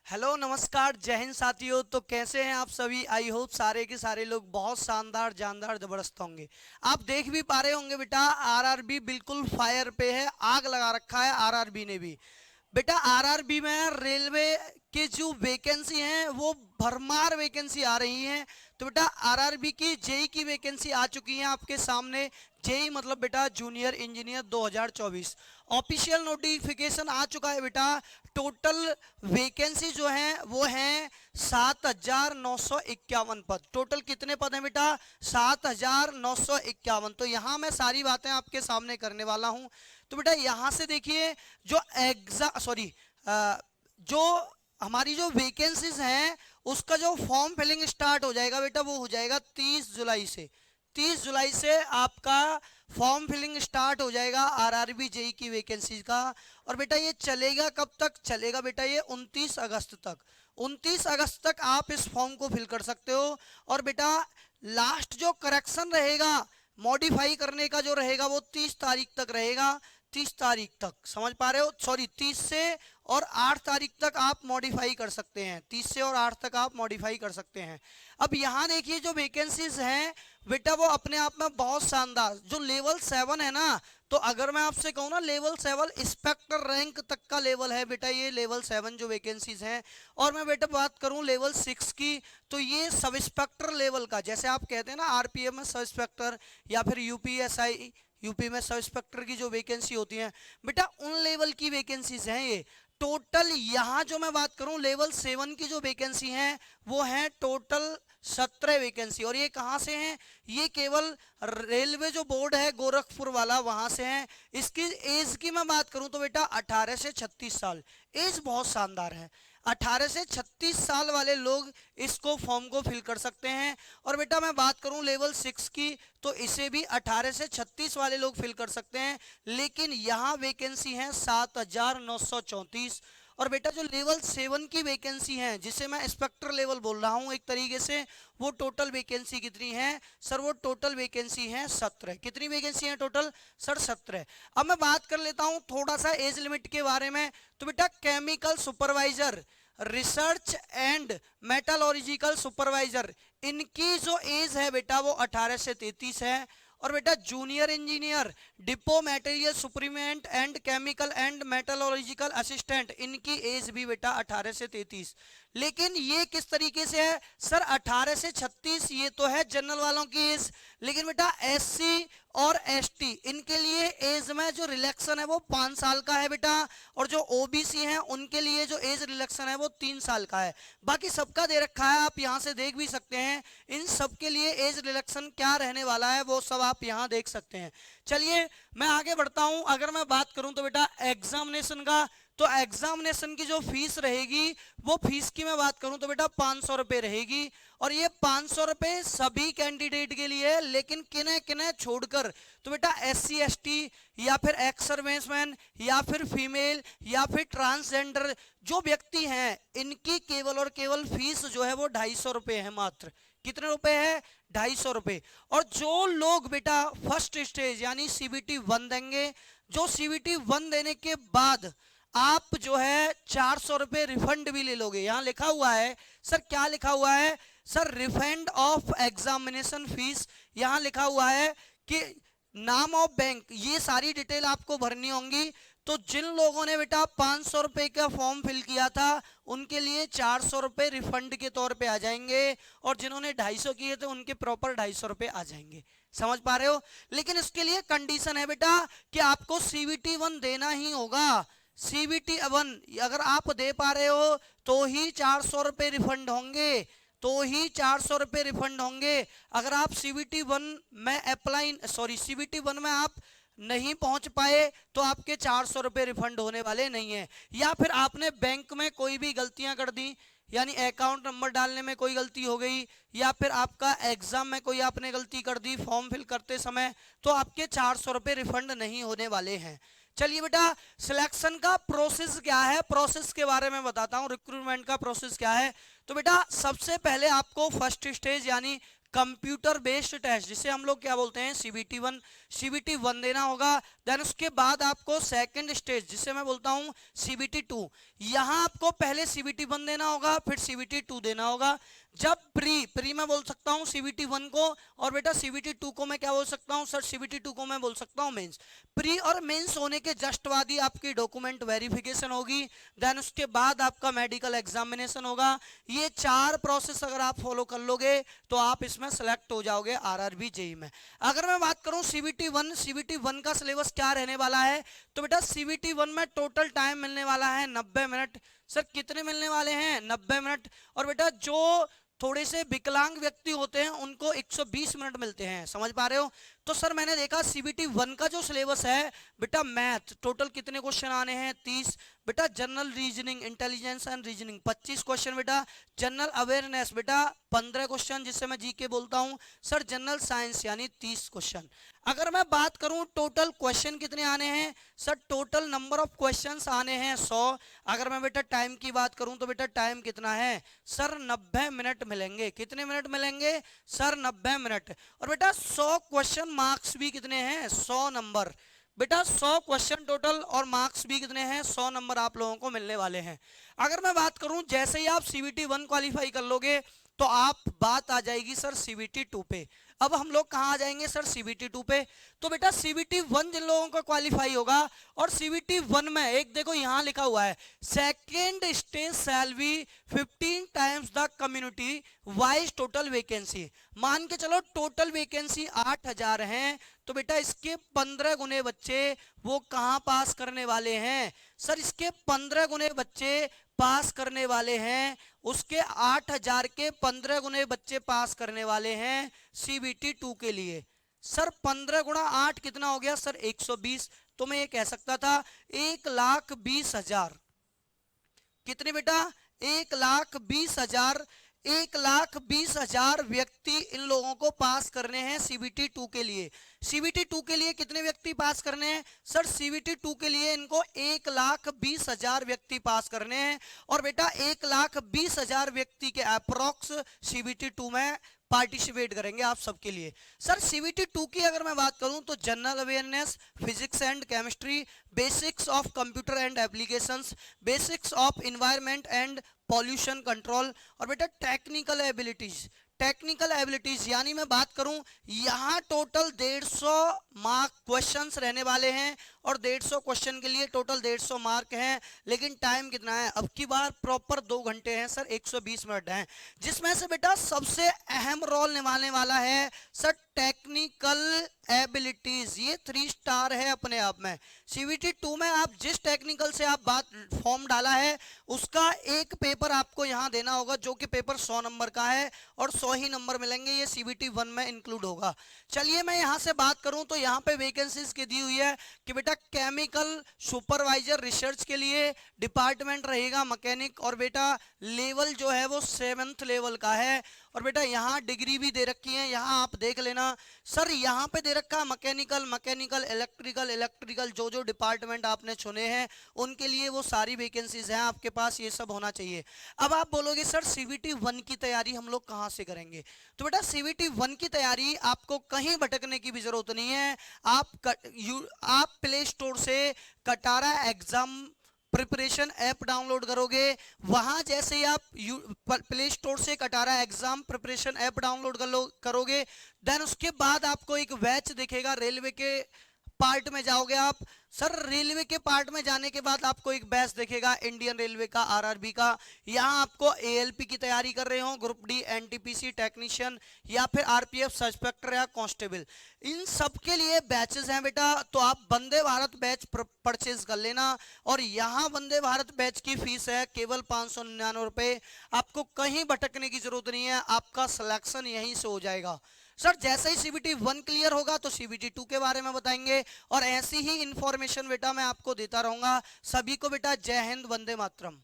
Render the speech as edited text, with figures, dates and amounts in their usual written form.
Hello नमस्कार जय हिंद साथियों। तो कैसे हैं आप सभी। आई होप सारे के सारे लोग बहुत शानदार जानदार जबरदस्त होंगे। आप देख भी पा रहे होंगे बेटा, आरआरबी बिल्कुल फायर पे है, आग लगा रखा है आरआरबी ने भी। बेटा आरआरबी में रेलवे के जो वैकेंसी हैं वो भरमार वैकेंसी आ रही हैं। तो बेटा आरआरबी की जेई की वैकेंसी आ चुकी है आपके सामने। जेई मतलब बेटा जूनियर इंजीनियर 2024 ऑफिशियल नोटिफिकेशन आ चुका है बेटा। टोटल वैकेंसी जो है वो है 7,951 पद। टोटल कितने पद हैं बेटा? 7,951। तो यहाँ मैं सारी बातें आपके सामने करने वाला हूँ। तो बेटा यहाँ से देखिए, जो जो हमारी जो वैकेंसीज हैं उसका जो फॉर्म फिलिंग स्टार्ट हो जाएगा बेटा वो हो जाएगा 30 जुलाई से। 30 जुलाई से आपका फॉर्म फिलिंग स्टार्ट हो जाएगा आरआरबी जेई की वैकेंसी का। और बेटा ये चलेगा कब तक चलेगा बेटा? ये 29 अगस्त तक। 29 अगस्त तक आप इस फॉर्म को फिल कर सकते हो। और बेटा लास्ट जो करेक्शन रहेगा, मॉडिफाई करने का जो रहेगा वो 30 तारीख तक रहेगा। 30 तारीख तक, समझ पा रहे हो? सॉरी 30 से और 8 तारीख तक आप मॉडिफाई कर सकते हैं। 30 से और 8 तक आप मॉडिफाई कर सकते हैं। अब यहाँ देखिए जो वैकेंसीज हैं बेटा वो अपने आप में बहुत शानदार। जो लेवल 7 है ना, तो अगर मैं आपसे कहूँ ना लेवल 7 इंस्पेक्टर रैंक तक का लेवल है बेटा, ये लेवल 7 जो वैकेंसीज हैं। और मैं बेटा बात करूँ लेवल 6 की, तो ये सब इंस्पेक्टर लेवल का, जैसे आप कहते हैं ना आरपीएफ में सब इंस्पेक्टर या फिर यूपीएसआई यूपी में सब इंस्पेक्टर की जो वैकेंसी होती है बेटा, उन लेवल की वैकेंसीज हैं ये। टोटल यहाँ जो मैं बात करूं लेवल 7 की जो वैकेंसी है वो है टोटल 17 वैकेंसी। और ये कहाँ से हैं? ये केवल रेलवे जो बोर्ड है गोरखपुर वाला वहां से है। इसकी एज की मैं बात करूं तो बेटा 18 से 36 साल एज बहुत शानदार है। 18 से 36 साल वाले लोग इसको फॉर्म को फिल कर सकते हैं। और बेटा मैं बात करूं लेवल 6 की, तो इसे भी 18 से 36 वाले लोग फिल कर सकते हैं। लेकिन यहाँ वैकेंसी है 7,934। और बेटा जो लेवल 7 की वैकेंसी है, जिसे मैं इंस्पेक्टर लेवल बोल रहा हूँ एक तरीके से, वो टोटल वैकेंसी कितनी है सर? वो टोटल वैकेंसी है 17। कितनी वैकेंसी है टोटल सर? 17। अब मैं बात कर लेता हूँ थोड़ा सा एज लिमिट के बारे में। तो बेटा chemical supervisor, research and मेटालॉजिकल supervisor, इनकी जो एज है बेटा वो 18 से 33 है। और बेटा junior engineer, depot material superintendent and chemical and metallurgical assistant, इनकी एज भी बेटा 18 से 33। लेकिन ये किस तरीके से है सर? 18 से 36 ये तो है जनरल वालों की एज। लेकिन बेटा एससी और एसटी इनके लिए एज में जो रिलैक्सन है वो 5 साल का है बेटा। और जो ओबीसी हैं उनके लिए जो एज रिलैक्सन है वो 3 साल का है। बाकी सबका दे रखा है, आप यहाँ से देख भी सकते हैं। इन सब के लिए एज रिलैक्सन क्या रहने वाला है वो सब आप यहाँ देख सकते हैं। चलिए मैं आगे बढ़ता हूँ। अगर मैं बात करूँ तो बेटा एग्जामिनेशन का, तो एग्जामिनेशन की जो फीस रहेगी वो फीस की मैं बात करूं तो बेटा 500 रुपये रहेगी। और ये 500 रुपये सभी कैंडिडेट के लिए है, लेकिन किन्हें किन्हें छोड़कर, तो बेटा एससी एसटी या फिर एक्स सर्विसमैन या फिर फीमेल या फिर ट्रांसजेंडर जो व्यक्ति हैं इनकी केवल और केवल फीस जो है वो 250 रुपये है मात्र। कितने रुपए है? 250 रुपये। और जो लोग बेटा फर्स्ट स्टेज यानी सीबीटी 1 देंगे, जो सीबीटी 1 देने के बाद आप जो है 400 रुपये रिफंड भी ले लोगे। यहां लिखा हुआ है सर, क्या लिखा हुआ है sir? Refund of examination fees. यहां लिखा हुआ है कि नाम ऑफ बैंक, ये सारी डिटेल आपको भरनी होंगी। तो जिन लोगों ने बेटा 500 रुपये का फॉर्म फिल किया था उनके लिए 400 रुपये रिफंड के तौर पे आ जाएंगे। और जिन्होंने 250 किए थे उनके प्रॉपर 250 रुपये आ जाएंगे। समझ पा रहे हो? लेकिन इसके लिए कंडीशन है बेटा कि आपको सीबीटी 1 देना ही होगा। सीबीटी 1 अगर आप दे पा रहे हो तो ही 400 रुपये रिफंड होंगे, तो ही 400 रुपये रिफंड होंगे। अगर आप सीबीटी 1 में सीबीटी 1 में आप नहीं पहुंच पाए तो आपके 400 रुपये रिफंड होने वाले नहीं है। या फिर आपने बैंक में कोई भी गलतियां कर दी, यानी अकाउंट नंबर डालने में कोई गलती हो गई, या फिर आपका एग्जाम में कोई आपने गलती कर दी फॉर्म फिल करते समय, तो आपके 400 रुपये रिफंड नहीं होने वाले हैं। चलिए बेटा सिलेक्शन का प्रोसेस क्या है, प्रोसेस के बारे में बताता हूं। रिक्रूटमेंट का प्रोसेस क्या है? तो बेटा सबसे पहले आपको फर्स्ट स्टेज यानी कंप्यूटर बेस्ड टेस्ट, जिसे हम लोग क्या बोलते हैं CBT 1, CBT 1 देना होगा। देन उसके बाद आपको सेकंड स्टेज जिसे मैं बोलता हूं CBT 2, यहां आपको पहले CBT 1 देना होगा, फिर CBT 2 देना होगा। जब प्री मैं बोल सकता हूं CBT 1 को, और बेटा CBT 2 को मैं क्या बोल सकता हूं सर, CBT 2 को मैं बोल सकता हूं मेंस। प्री और मेंस होने के जस्ट बाद ही आपकी डॉक्यूमेंट वेरिफिकेशन होगी, देन उसके बाद आपका मेडिकल एग्जामिनेशन होगा। ये 4 प्रोसेस अगर आप फॉलो कर लोगे तो आप इसमें सेलेक्ट हो जाओगे RRB JEE में। अगर मैं बात करूं CBT 1 का सिलेबस क्या रहने वाला है, तो बेटा CBT 1 में टोटल टाइम मिलने वाला है 90 मिनट। सर कितने मिलने वाले हैं, 90 मिनट। और बेटा जो थोड़े से विकलांग व्यक्ति होते हैं उनको 120 मिनट मिलते हैं, समझ पा रहे हो। तो सर मैंने देखा CBT 1 का जो सिलेबस है बेटा, मैथ टोटल कितने क्वेश्चन आने हैं, 30। बेटा general reasoning, intelligence and reasoning 25 question बेटा। जनरल अवेयरनेस बेटा 15 क्वेश्चन, जिससे मैं जीके बोलता हूं। सर जनरल साइंस यानी 30 क्वेश्चन। अगर मैं बात करूं टोटल क्वेश्चन कितने आने हैं, sir total number of questions आने हैं 100। अगर मैं बेटा टाइम की बात करूं तो बेटा टाइम कितना है सर, 90 मिनट मिलेंगे। कितने मिनट मिलेंगे सर, 90 मिनट। और बेटा 100 क्वेश्चन, मार्क्स भी कितने हैं 100 नंबर। बेटा 100 क्वेश्चन टोटल और मार्क्स भी कितने हैं 100 नंबर आप लोगों को मिलने वाले हैं। अगर मैं बात करूं जैसे ही आप CBT 1 क्वालिफाई कर लोगे तो आप बात आ जाएगी सर CBT 2 पे। अब हम लोग कहां आ जाएंगे सर, CBT 2 पे। तो बेटा CBT 1 जिन लोगों का क्वालिफाई होगा, और CBT 1 में एक देखो यहां लिखा हुआ है, second stage shall be 15 times the community wise total vacancy. मान के चलो टोटल वैकेंसी 8000 हैं, तो बेटा इसके 15 गुने बच्चे वो कहां पास करने वाले हैं सर, इसके 15 गुने बच्चे पास करने वाले हैं। उसके 8000 के 15 गुने बच्चे पास करने वाले हैं CBT 2 के लिए। सर 15 गुणा 8 कितना हो गया सर, 120। तो मैं ये कह सकता था 1,20,000। कितने बेटा, 1,20,000। 1,20,000 व्यक्ति इन लोगों को पास करने हैं CBT 2 के लिए। CBT 2 के लिए कितने व्यक्ति पास करने हैं सर, CBT 2 के लिए इनको 1,20,000 व्यक्ति पास करने हैं। और बेटा 1,20,000 व्यक्ति के अप्रोक्स CBT 2 में पार्टिसिपेट करेंगे आप सबके लिए। सर CBT 2 की अगर मैं बात करूं तो general awareness, physics and chemistry, basics of computer and applications, basics of environment and pollution control, और बेटा टेक्निकल एबिलिटीज। टेक्निकल एबिलिटीज यानी मैं बात करूं यहां टोटल 150 मार्क क्वेश्चंस रहने वाले हैं, और 150 क्वेश्चन के लिए टोटल 150 मार्क हैं। लेकिन टाइम कितना है, अब की बार प्रॉपर 2 घंटे हैं सर, 120 मिनट हैं। जिसमें से बेटा सबसे अहम रोल निभाने वाला है सर टेक्निकल एबिलिटीज। ये 3 स्टार है अपने आप में। CBT 2 में आप जिस टेक्निकल से आप बात फॉर्म डाला है उसका एक पेपर आपको यहां देना होगा, जो कि पेपर 100 नंबर का है, और 100 ही नंबर मिलेंगे। ये CBT 1 में इंक्लूड होगा। चलिए मैं यहां से बात करूं तो यहां पे वैकेंसीज की दी हुई है कि बेटा केमिकल सुपरवाइजर रिसर्च के लिए डिपार्टमेंट रहेगा मैकेनिक, और बेटा लेवल जो है वो 7th लेवल का है। और बेटा यहाँ डिग्री भी दे रखी है, यहाँ आप देख लेना सर, यहाँ पे दे रखा मैकेनिकल, इलेक्ट्रिकल जो जो डिपार्टमेंट आपने चुने हैं उनके लिए वो सारी वैकेंसीज हैं आपके पास, ये सब होना चाहिए। अब आप बोलोगे सर CBT 1 की तैयारी हम लोग कहाँ से करेंगे, तो बेटा CBT 1 की तैयारी आपको कहीं भटकने की भी जरूरत नहीं है। आप प्ले स्टोर से Katara exam preparation app download करोगे, वहां जैसे ही आप प्ले स्टोर से Katara exam preparation app download करोगे, देन उसके बाद आपको एक बैच दिखेगा। रेलवे के पार्ट में जाओगे आप सर, रेलवे के पार्ट में जाने के बाद आपको एक बैच दिखेगा इंडियन रेलवे का, RRB का। यहाँ आपको ALP की तैयारी कर रहे हो, ग्रुप D, NTPC टेक्नीशियन, या फिर RPF सस्पेक्टर या कांस्टेबल, इन सब के लिए बैचेस हैं बेटा। तो आप वंदे भारत बैच परचेज कर लेना। और यहाँ वंदे भारत बैच की फीस है केवल 599 रुपए। आपको कहीं भटकने की जरूरत नहीं है, आपका सिलेक्शन यहीं से हो जाएगा। सर जैसे ही CBT 1 क्लियर होगा तो CBT 2 के बारे में बताएंगे, और ऐसी ही इंफॉर्मेशन बेटा मैं आपको देता रहूंगा। सभी को बेटा जय हिंद, वंदे मातरम।